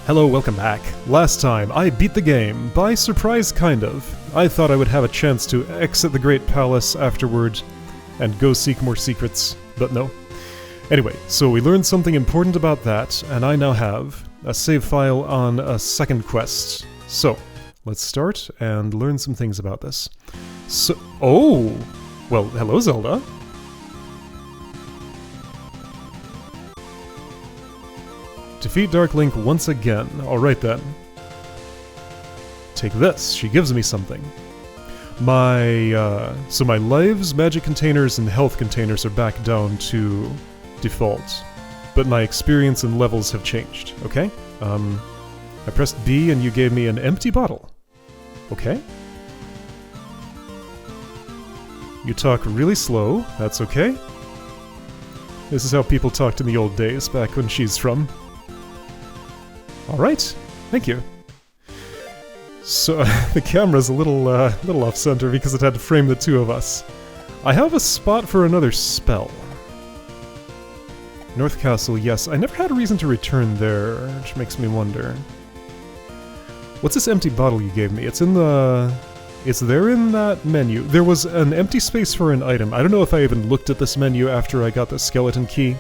Hello, welcome back. Last time, I beat the game, by surprise kind of. I thought I would have a chance to exit the Great Palace afterward and go seek more secrets, but no. Anyway, so we learned something important about that, and I now have a save file on a second quest. So, let's start and learn some things about this. So, oh! Well, hello Zelda. Defeat Dark Link once again. Alright then. Take this. She gives me something. So my lives, magic containers, and health containers are back down to default. But my experience and levels have changed, okay? I pressed B and you gave me an empty bottle. Okay. You talk really slow. That's okay. This is how people talked in the old days, back when she's from. Alright, thank you. So, the camera's a little off-center because it had to frame the two of us. I have a spot for another spell. North Castle, yes. I never had a reason to return there, which makes me wonder. What's this empty bottle you gave me? It's in the... It's there in that menu. There was an empty space for an item. I don't know if I even looked at this menu after I got the skeleton key,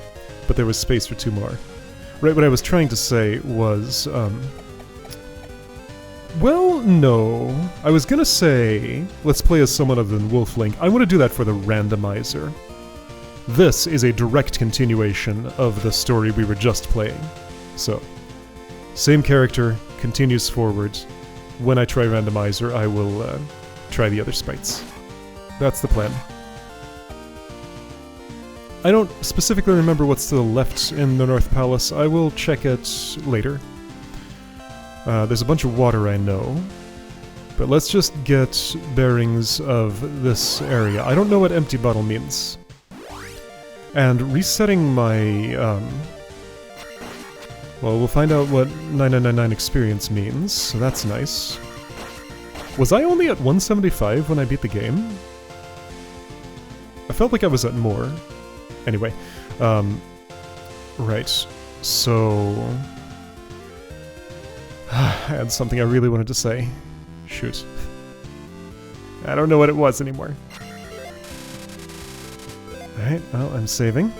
but there was space for two more. Right, what I was trying to say was, well, no. I was gonna say, let's play as someone other than Wolf Link. I want to do that for the randomizer. This is a direct continuation of the story we were just playing. So, same character, continues forward. When I try randomizer, I will try the other sprites. That's the plan. I don't specifically remember what's to the left in the North Palace. I will check it later. There's a bunch of water, I know. But let's just get bearings of this area. I don't know what empty bottle means. And resetting my... well, we'll find out what 9999 experience means, so that's nice. Was I only at 175 when I beat the game? I felt like I was at more. Anyway, right, so... I had something I really wanted to say. Shoot. I don't know what it was anymore. Alright, well, I'm saving.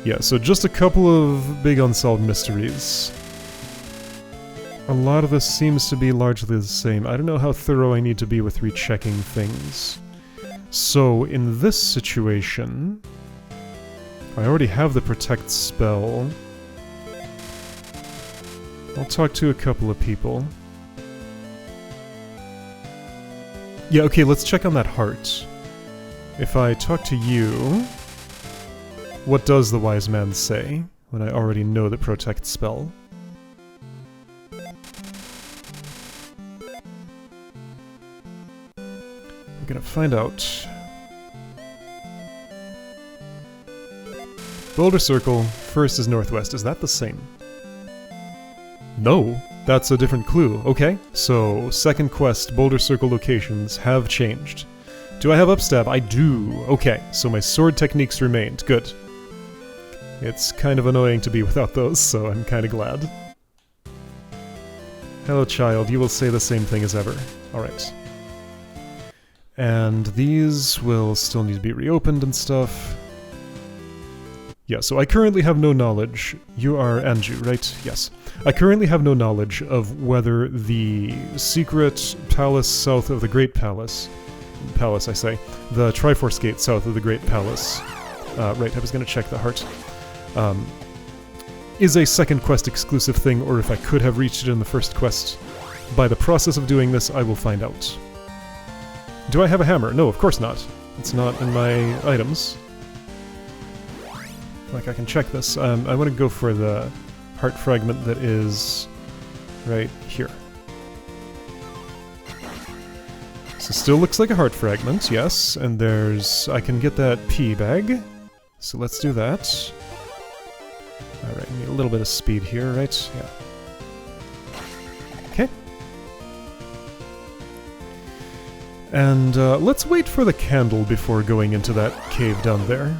Yeah, so just a couple of big unsolved mysteries. A lot of this seems to be largely the same. I don't know how thorough I need to be with rechecking things. So, in this situation... I already have the Protect spell. I'll talk to a couple of people. Yeah, okay, let's check on that heart. If I talk to you... What does the Wise Man say, when I already know the Protect spell? I'm gonna find out. Boulder Circle, first is northwest. Is that the same? No, that's a different clue. Okay, so second quest, Boulder Circle locations have changed. Do I have upstab? I do. Okay, so my sword techniques remained. Good. It's kind of annoying to be without those, so I'm kind of glad. Hello, child. You will say the same thing as ever. Alright. And these will still need to be reopened and stuff. Yeah, so I currently have no knowledge. You are Anju, right? Yes. I currently have no knowledge of whether the secret palace south of the Great Palace... Palace, I say. The Triforce Gate south of the Great Palace. Right, I was gonna check the heart. Is a second quest exclusive thing, or if I could have reached it in the first quest. By the process of doing this, I will find out. Do I have a hammer? No, of course not. It's not in my items. Like, I can check this. I want to go for the heart fragment that is right here. So still looks like a heart fragment, yes, and there's... I can get that pea bag. So let's do that. Alright, need a little bit of speed here, right? Yeah. Okay. And let's wait for the candle before going into that cave down there.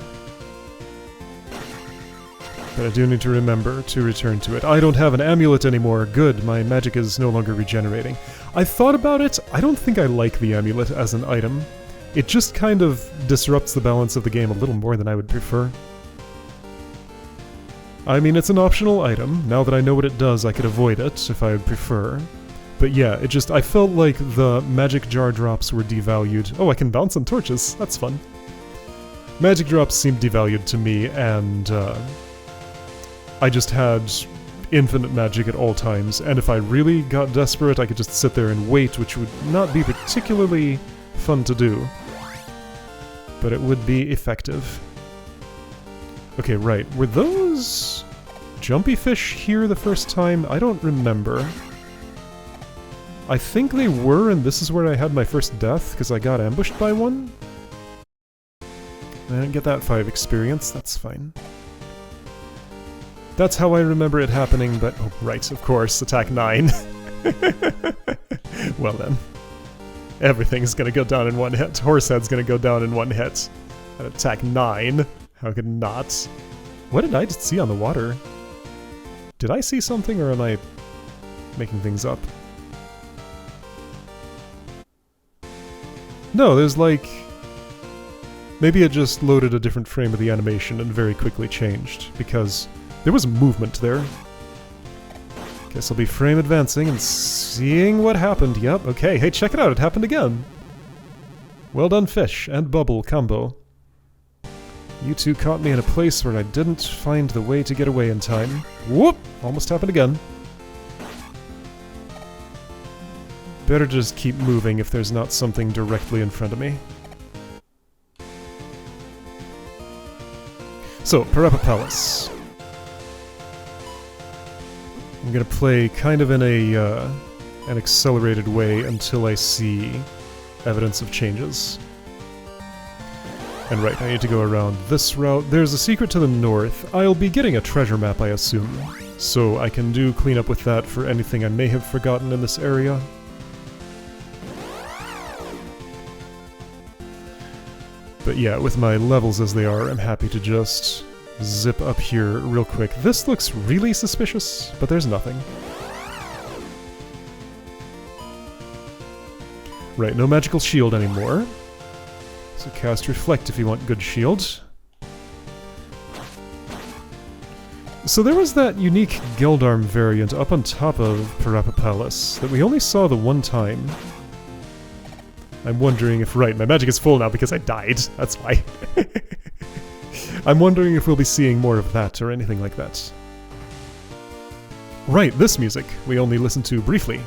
But I do need to remember to return to it. I don't have an amulet anymore. Good, my magic is no longer regenerating. I thought about it. I don't think I like the amulet as an item. It just kind of disrupts the balance of the game a little more than I would prefer. I mean, it's an optional item. Now that I know what it does, I could avoid it if I would prefer. But yeah, it just, I felt like the magic jar drops were devalued. Oh, I can bounce on torches. That's fun. Magic drops seemed devalued to me, and I just had infinite magic at all times, and if I really got desperate, I could just sit there and wait, which would not be particularly fun to do. But it would be effective. Okay, right. Were those jumpy fish here the first time? I don't remember. I think they were, and this is where I had my first death, because I got ambushed by one. I didn't get that 5 experience, that's fine. That's how I remember it happening, but... Oh, right, of course, attack 9. Well then. Everything's gonna go down in one hit. Horsehead's gonna go down in one hit. At attack 9. How could not? What did I just see on the water? Did I see something, or am I making things up? No, there's like... Maybe it just loaded a different frame of the animation and very quickly changed, because there was movement there. Guess I'll be frame advancing and seeing what happened. Yep, okay, hey, check it out, it happened again! Well done, fish and bubble combo. You two caught me in a place where I didn't find the way to get away in time. Whoop! Almost happened again. Better just keep moving if there's not something directly in front of me. So, Parappa Palace. I'm gonna play kind of in an accelerated way until I see evidence of changes. And right, I need to go around this route. There's a secret to the north. I'll be getting a treasure map, I assume. So I can do cleanup with that for anything I may have forgotten in this area. But yeah, with my levels as they are, I'm happy to just zip up here real quick. This looks really suspicious, but there's nothing. Right, no magical shield anymore. So cast Reflect if you want good shield. So there was that unique Geldarm variant up on top of Parappa Palace that we only saw the one time. I'm wondering if... Right, my magic is full now because I died. That's why. I'm wondering if we'll be seeing more of that or anything like that. Right, this music we only listened to briefly.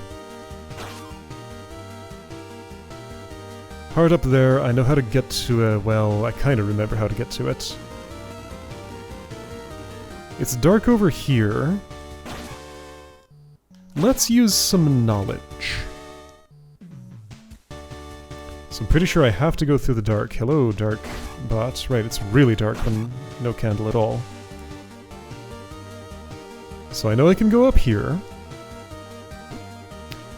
Hard up there, I know how to get to well, I kind of remember how to get to it. It's dark over here. Let's use some knowledge. So I'm pretty sure I have to go through the dark. Hello, dark bot. Right, it's really dark when no candle at all. So I know I can go up here.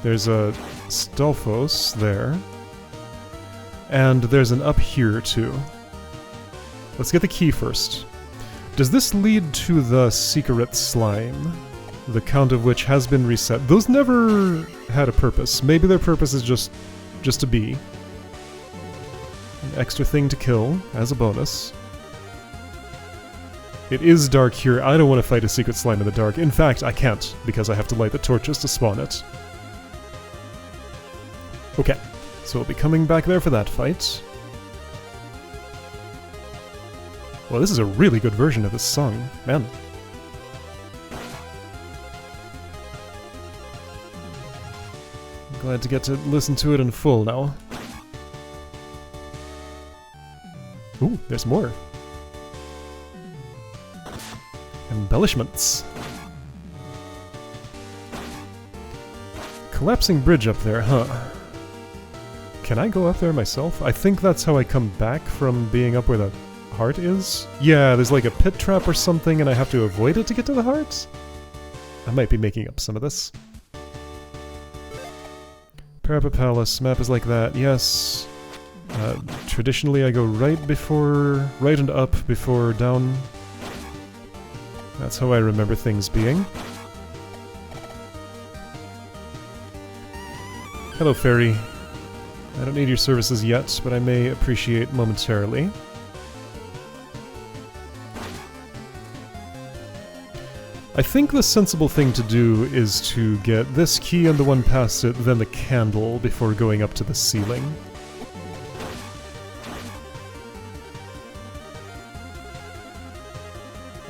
There's a Stalfos there. And there's an up here, too. Let's get the key first. Does this lead to the secret slime? The count of which has been reset. Those never had a purpose. Maybe their purpose is just to be. An extra thing to kill, as a bonus. It is dark here. I don't want to fight a secret slime in the dark. In fact, I can't, because I have to light the torches to spawn it. Okay. So we'll be coming back there for that fight. Well, this is a really good version of this song, man. I'm glad to get to listen to it in full now. Ooh, there's more. Embellishments. Collapsing bridge up there, huh? Can I go up there myself? I think that's how I come back from being up where the heart is. Yeah, there's like a pit trap or something and I have to avoid it to get to the heart? I might be making up some of this. Parappa Palace, map is like that, yes. Traditionally I go right and up before down. That's how I remember things being. Hello, Fairy. I don't need your services yet, but I may appreciate momentarily. I think the sensible thing to do is to get this key and the one past it, then the candle, before going up to the ceiling.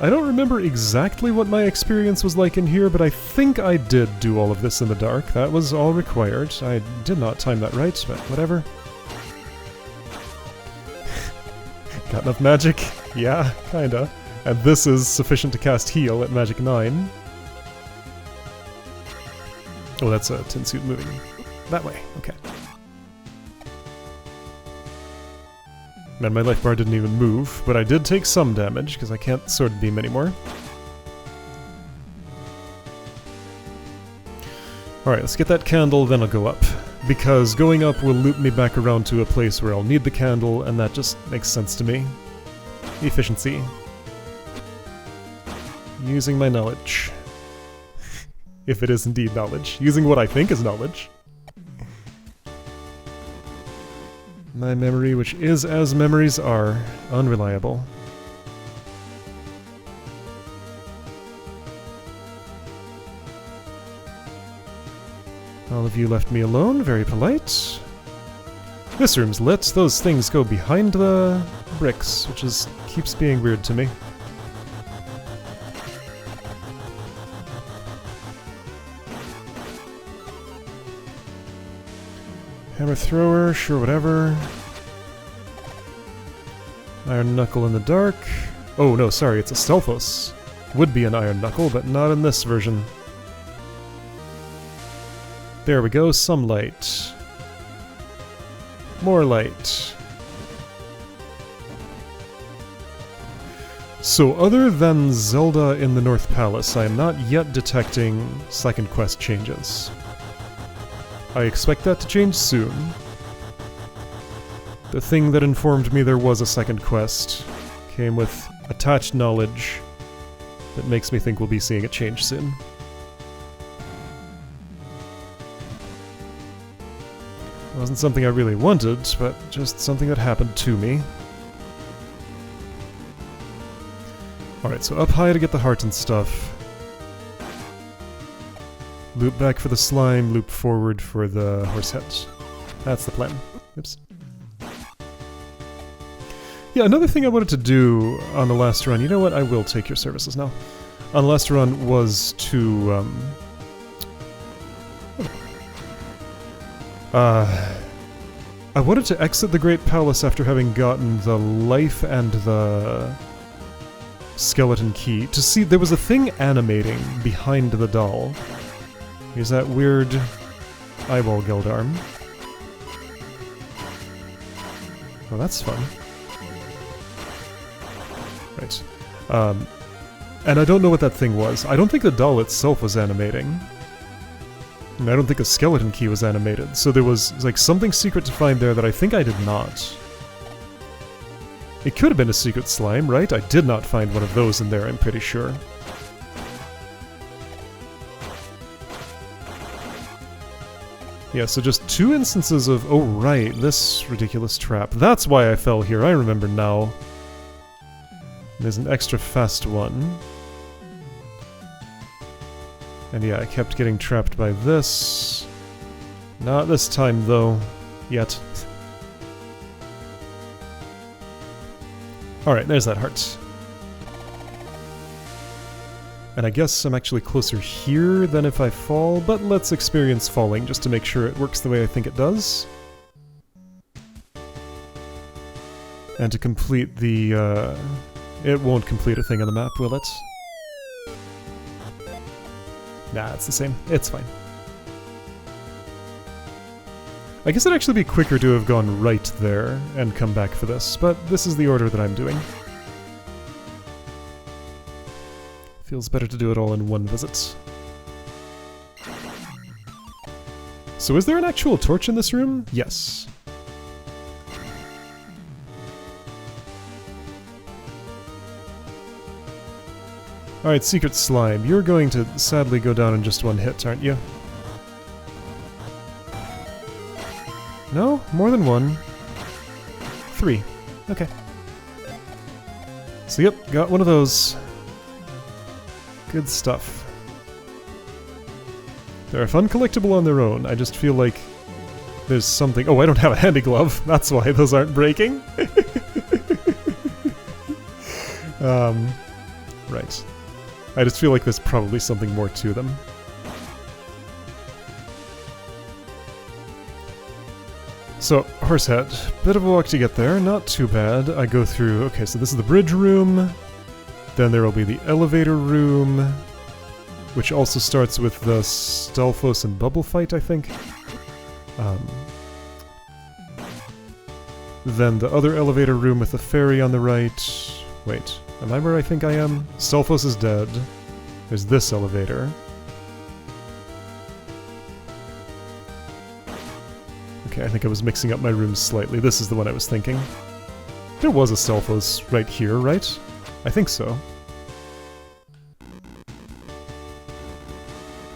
I don't remember exactly what my experience was like in here, but I think I did do all of this in the dark. That was all required. I did not time that right, but whatever. Got enough magic? Yeah, kinda. And this is sufficient to cast Heal at Magic 9. Oh, that's a tin suit moving that way. Okay. Man, my life bar didn't even move, but I did take some damage, because I can't Sword Beam anymore. Alright, let's get that candle, then I'll go up. Because going up will loop me back around to a place where I'll need the candle, and that just makes sense to me. Efficiency. Using my knowledge. If it is indeed knowledge. Using what I think is knowledge. My memory, which is as memories are, unreliable. All of you left me alone, very polite. This room's lit, those things go behind the bricks, which keeps being weird to me. Hammer thrower, sure, whatever. Iron knuckle in the dark. Oh no, sorry, it's a Stelphos. Would be an iron knuckle, but not in this version. There we go, some light. More light. So other than Zelda in the North Palace, I am not yet detecting second quest changes. I expect that to change soon. The thing that informed me there was a second quest came with attached knowledge that makes me think we'll be seeing it change soon. It wasn't something I really wanted, but just something that happened to me. Alright, so up high to get the heart and stuff. Loop back for the slime, loop forward for the horse heads. That's the plan. Oops. Yeah, another thing I wanted to do on the last run, you know what, I will take your services now. On the last run was to, I wanted to exit the Great Palace after having gotten the life and the skeleton key, to see there was a thing animating behind the doll. Here's that weird eyeball Geldarm. Oh, that's fun. Right. And I don't know what that thing was. I don't think the doll itself was animating. And I don't think the skeleton key was animated. So there was like something secret to find there that I think I did not. It could have been a secret slime, right? I did not find one of those in there, I'm pretty sure. Yeah, so just two instances of, oh right, this ridiculous trap. That's why I fell here, I remember now. There's an extra fast one. And yeah, I kept getting trapped by this. Not this time, though. Yet. Alright, there's that heart. And I guess I'm actually closer here than if I fall, but let's experience falling just to make sure it works the way I think it does. And to complete the, it won't complete a thing on the map, will it? Nah, it's the same. It's fine. I guess it'd actually be quicker to have gone right there and come back for this, but this is the order that I'm doing. Feels better to do it all in one visit. So is there an actual torch in this room? Yes. Alright, Secret Slime, you're going to sadly go down in just one hit, aren't you? No? More than one? 3. Okay. So yep, got one of those. Good stuff. They're a fun collectible on their own. I just feel like there's something... Oh, I don't have a handy glove. That's why those aren't breaking. Right. I just feel like there's probably something more to them. So, Horsehead. Bit of a walk to get there, not too bad. I go through... Okay, so this is the bridge room. Then there will be the elevator room, which also starts with the Stalfos and Bubble fight, I think. Then the other elevator room with the ferry on the right. Wait, am I where I think I am? Stalfos is dead. There's this elevator. Okay, I think I was mixing up my rooms slightly. This is the one I was thinking. There was a Stalfos right here, right? I think so.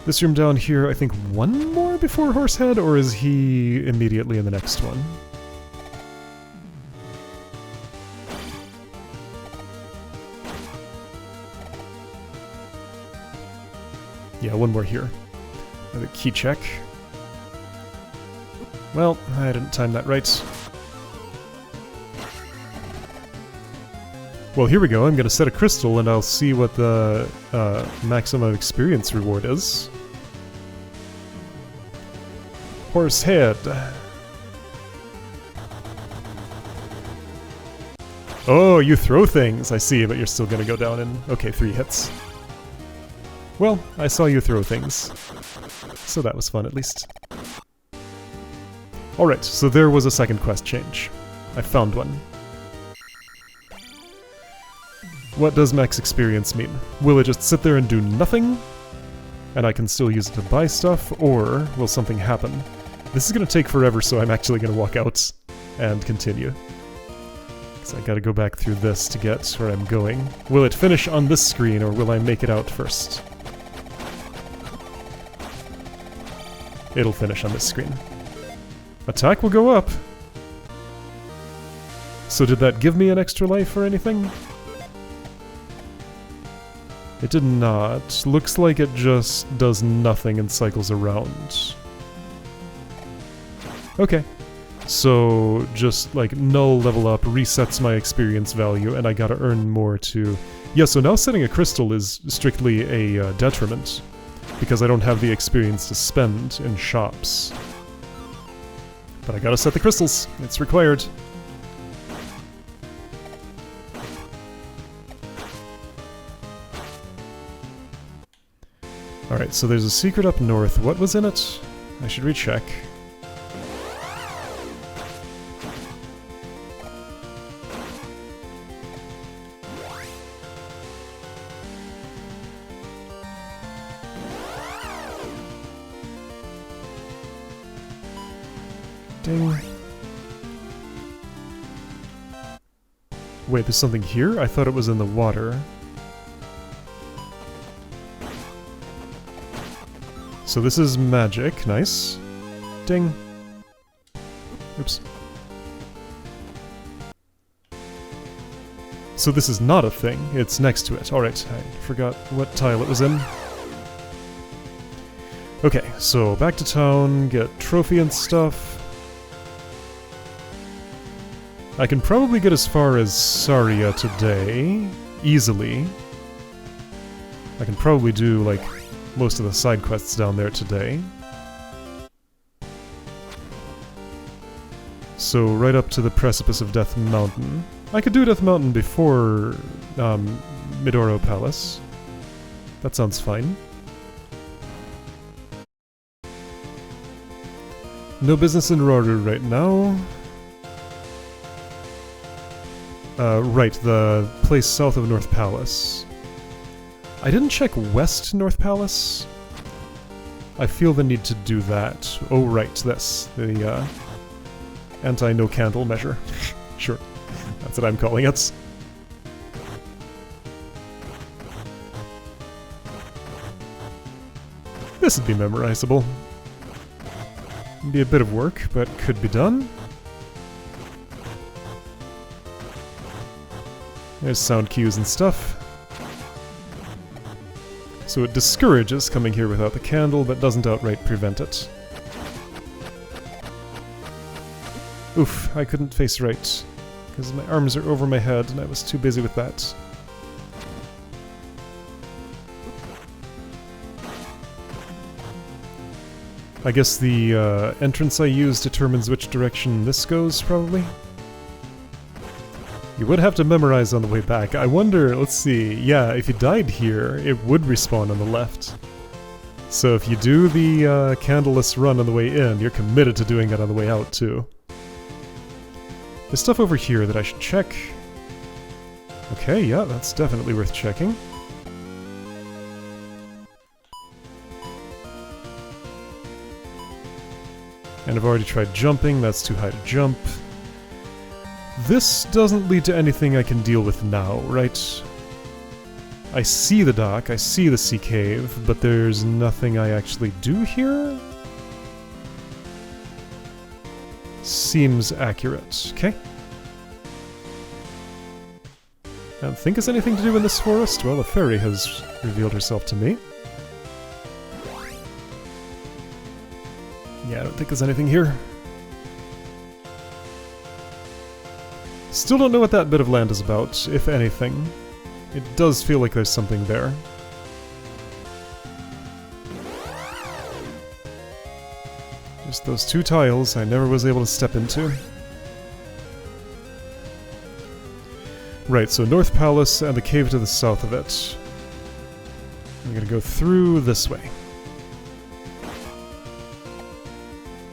This room down here, I think one more before Horsehead, or is he immediately in the next one? Yeah, one more here. Another key check. Well, I didn't time that right. Well, here we go. I'm going to set a crystal and I'll see what the maximum experience reward is. Horsehead. Oh, you throw things! I see, but you're still going to go down in... Okay, 3 hits. Well, I saw you throw things. So that was fun, at least. Alright, so there was a second quest change. I found one. What does max experience mean? Will it just sit there and do nothing? And I can still use it to buy stuff, or will something happen? This is going to take forever, so I'm actually going to walk out and continue. Because I gotta go back through this to get where I'm going. Will it finish on this screen, or will I make it out first? It'll finish on this screen. Attack will go up! So did that give me an extra life or anything? It did not. Looks like it just does nothing and cycles around. Okay. So, just like null level up resets my experience value, and I gotta earn more to... Yeah, so now setting a crystal is strictly a detriment, because I don't have the experience to spend in shops. But I gotta set the crystals. It's required. Alright, so there's a secret up north. What was in it? I should recheck. Ding. Wait, there's something here? I thought it was in the water. So this is magic. Nice. Ding. Oops. So this is not a thing. It's next to it. Alright, I forgot what tile it was in. Okay, so back to town, get trophy and stuff. I can probably get as far as ZALiA today, easily. I can probably do, like, most of the side quests down there today. So, right up to the precipice of Death Mountain. I could do Death Mountain before Midoro Palace. That sounds fine. No business in Roru right now. Right, the place south of North Palace. I didn't check West North Palace. I feel the need to do that. Oh, right, this. The, anti-no-candle measure. Sure, that's what I'm calling it. This would be memorizable. Be a bit of work, but could be done. There's sound cues and stuff. So it discourages coming here without the candle, but doesn't outright prevent it. Oof, I couldn't face right, because my arms are over my head and I was too busy with that. I guess the entrance I use determines which direction this goes, probably? You would have to memorize on the way back. I wonder, let's see, yeah, if you died here, it would respawn on the left. So if you do the candleless run on the way in, you're committed to doing it on the way out, too. There's stuff over here that I should check. Okay, yeah, that's definitely worth checking. And I've already tried jumping, that's too high to jump. This doesn't lead to anything I can deal with now, right? I see the dock, I see the sea cave, but there's nothing I actually do here? Seems accurate. Okay. I don't think there's anything to do in this forest. Well, a fairy has revealed herself to me. Yeah, I don't think there's anything here. Still don't know what that bit of land is about, if anything. It does feel like there's something there. Just those two tiles I never was able to step into. Right, so North Palace and the cave to the south of it. I'm gonna go through this way.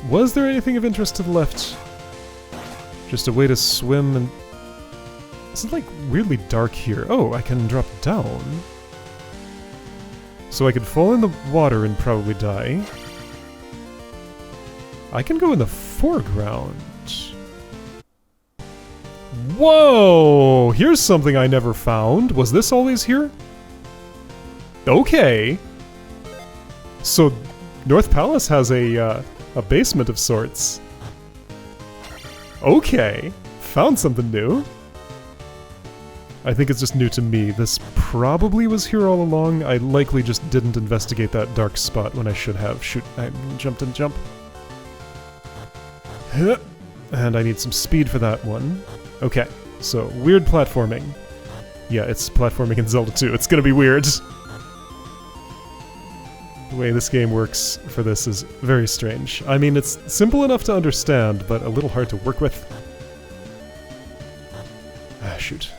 Was there anything of interest to the left? Just a way to swim and... Is it like weirdly dark here? Oh, I can drop down. So I could fall in the water and probably die. I can go in the foreground. Whoa! Here's something I never found. Was this always here? Okay. So North Palace has a basement of sorts. Okay, found something new. I think it's just new to me. This probably was here all along. I likely just didn't investigate that dark spot when I should have. Shoot, I jumped and jump. And I need some speed for that one. Okay, so weird platforming. Yeah, it's platforming in Zelda 2. It's gonna be weird. The way this game works for this is very strange. I mean, it's simple enough to understand, but a little hard to work with. Ah, shoot.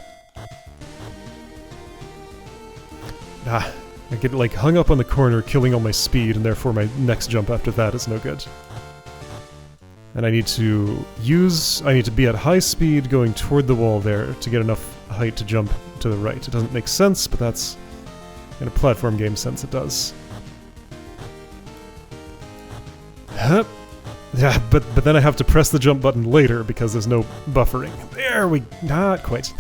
Ah, I get like hung up on the corner, killing all my speed, and therefore my next jump after that is no good. And I need to be at high speed going toward the wall there to get enough height to jump to the right. It doesn't make sense, but that's, in a platform game sense, it does. Yeah, but then I have to press the jump button later because there's no buffering. There we... not quite.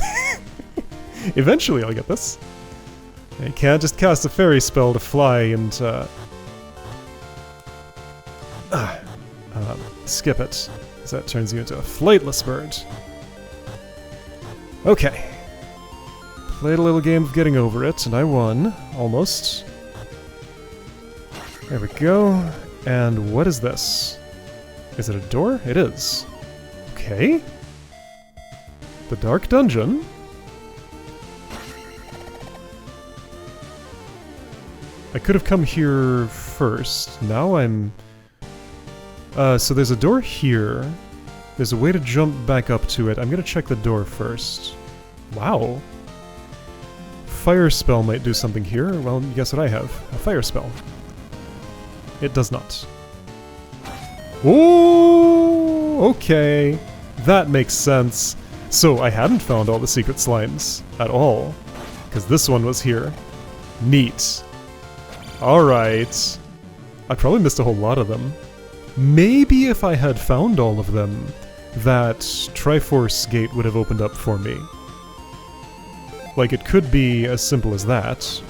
Eventually I'll get this. I can't just cast a fairy spell to fly and, skip it, because that turns you into a flightless bird. Okay. Played a little game of getting over it, and I won. Almost. There we go. And what is this? Is it a door? It is. Okay. The Dark Dungeon. I could have come here first. Now I'm... so there's a door here. There's a way to jump back up to it. I'm gonna check the door first. Wow. Fire spell might do something here. Well, guess what I have? A fire spell. It does not. Oh, okay. That makes sense. So I hadn't found all the secret slimes at all, because this one was here. Neat. Alright. I probably missed a whole lot of them. Maybe if I had found all of them, that Triforce gate would have opened up for me. Like, it could be as simple as that.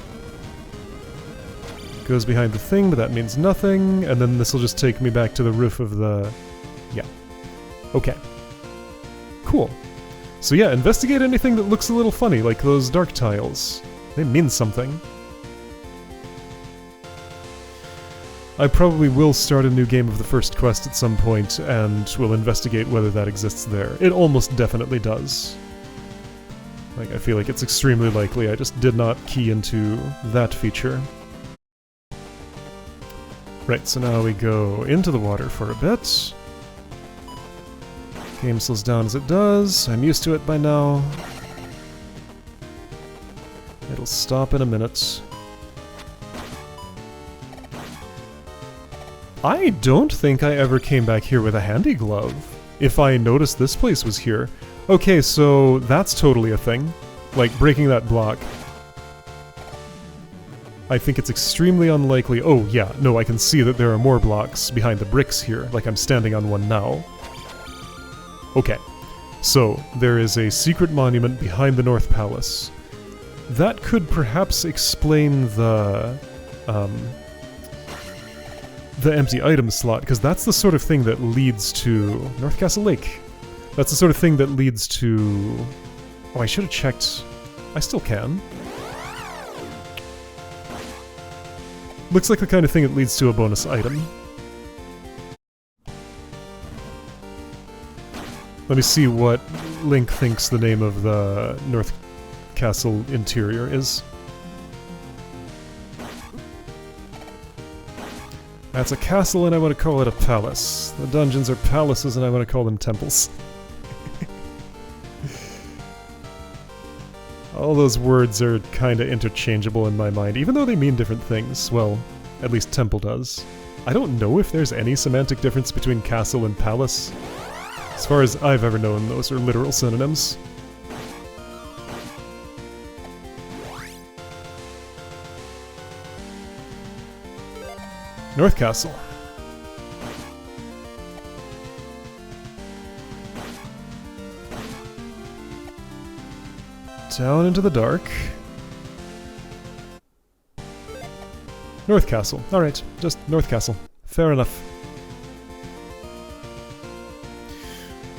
Goes behind the thing, but that means nothing. And then this will just take me back to the roof of the... Yeah. Okay. Cool. So yeah, investigate anything that looks a little funny, like those dark tiles. They mean something. I probably will start a new game of the first quest at some point, and will investigate whether that exists there. It almost definitely does. Like, I feel like it's extremely likely. I just did not key into that feature. Right, so now we go into the water for a bit. Game slows down as it does. I'm used to it by now. It'll stop in a minute. I don't think I ever came back here with a handy glove. If I noticed this place was here. Okay, so that's totally a thing. Like, breaking that block. I think it's extremely unlikely. Oh, yeah, no, I can see that there are more blocks behind the bricks here, like I'm standing on one now. Okay, so there is a secret monument behind the North Palace. That could perhaps explain the empty item slot, because that's the sort of thing that leads to North Castle Lake. That's the sort of thing that leads to... Oh, I should have checked. I still can. Looks like the kind of thing that leads to a bonus item. Let me see what Link thinks the name of the North Castle interior is. That's a castle and I want to call it a palace. The dungeons are palaces and I want to call them temples. All those words are kinda interchangeable in my mind, even though they mean different things. Well, at least temple does. I don't know if there's any semantic difference between castle and palace. As far as I've ever known, those are literal synonyms. North Castle. Down into the dark. North Castle. Alright, just North Castle. Fair enough.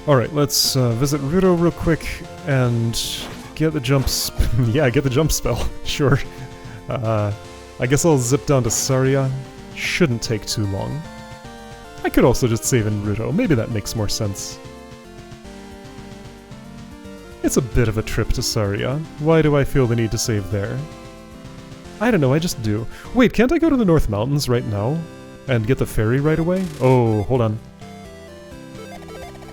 Alright, let's visit Ruto real quick and get the jump yeah, get the jump spell. Sure. I guess I'll zip down to ZALiA. Shouldn't take too long. I could also just save in Ruto. Maybe that makes more sense. It's a bit of a trip to ZALiA. Why do I feel the need to save there? I don't know, I just do. Wait, can't I go to the North Mountains right now? And get the ferry right away? Oh, hold on.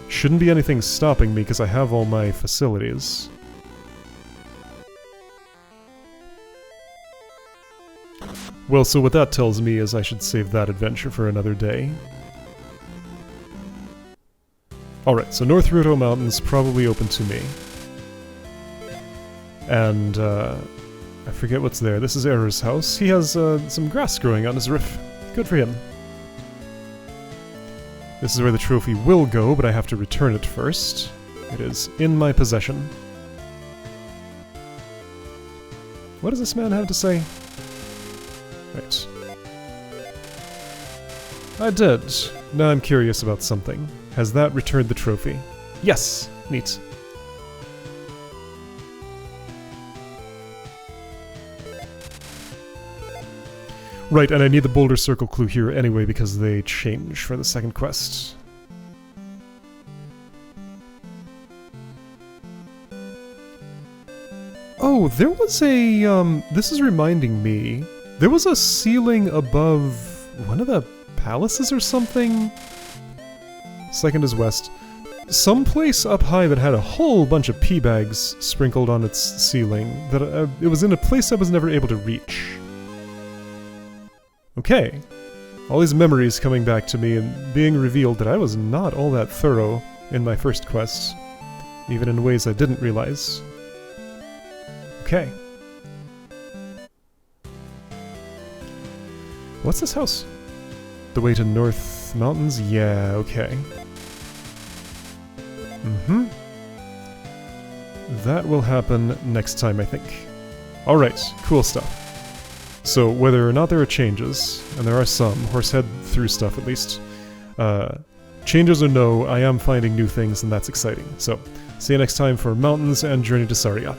Shouldn't be anything stopping me because I have all my facilities. Well, so what that tells me is I should save that adventure for another day. Alright, so North Ruto Mountains probably open to me. And, I forget what's there. This is Error's house. He has, some grass growing on his roof. Good for him. This is where the trophy will go, but I have to return it first. It is in my possession. What does this man have to say? Right. I did. Now I'm curious about something. Has that returned the trophy? Yes! Neat. Right, and I need the Boulder Circle clue here anyway because they change for the second quest. Oh, there was a, this is reminding me. There was a ceiling above one of the palaces or something? Second is west. Someplace up high that had a whole bunch of pea bags sprinkled on its ceiling. That it was in a place I was never able to reach. Okay. All these memories coming back to me and being revealed that I was not all that thorough in my first quest. Even in ways I didn't realize. Okay. What's this house? The way to North Mountains? Yeah, okay. Mm-hmm. That will happen next time, I think. Alright, cool stuff. So whether or not there are changes, and there are some, Horsehead through stuff at least, changes or no, I am finding new things and that's exciting. So, see you next time for Mountains and Journey to ZALiA.